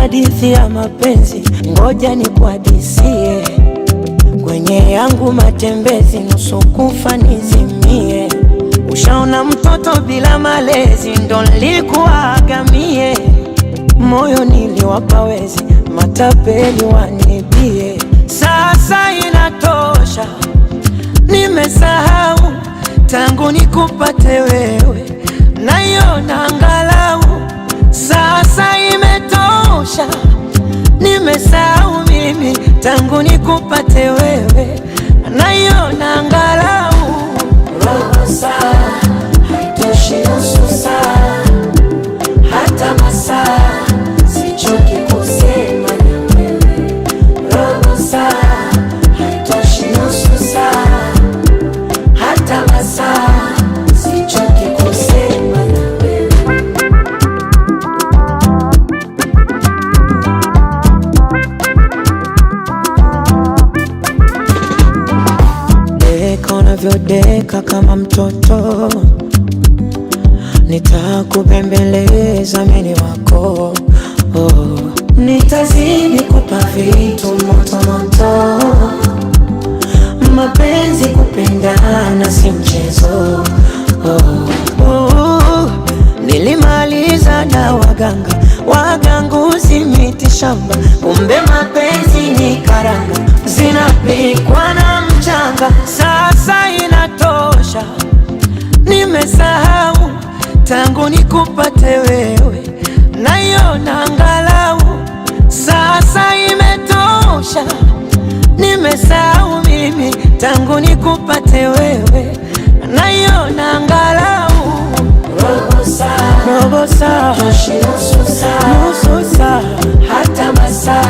hadithi ya mapenzi, ngoja nikuhadisie. Kwenye yangu matembezi, nusu kufa nizimie. Ushaona mtoto bila malezi, ndo nilikuwaga mie. Moyo niliwapa wezi, matapeli wanibie. Sasa inatosha, nimesahau tangu nikupate wewe, naiona angalau. Sasa imetosha, nimesahau mimi tangu nikupate wewe, naiona angalau. Robo saa haitoshi, nusu saa hata masaa, sichoki kusema na wewe. Robo saa haitoshi, nusu saa hata masaa, sichoki kusema na wewe. Deka unavyodeka kama mtoto, nitakubembeleza mimi wako. Nitazidi kupa vitu moto moto, mapenzi kupendana si mchezo. Nilimaliza na waganga, waganguzi miti shamba, kumbe mapenzi ni karanga, zinapikwa na mchanga. Sasa inatosha, nimesahau tangu nikupate wewe, naiona angalau. Sasa imetosha, nimesahau mimi tangu nikupate wewe, naiona angalau. Robo saa, robo saa, nusu saa, hata masaa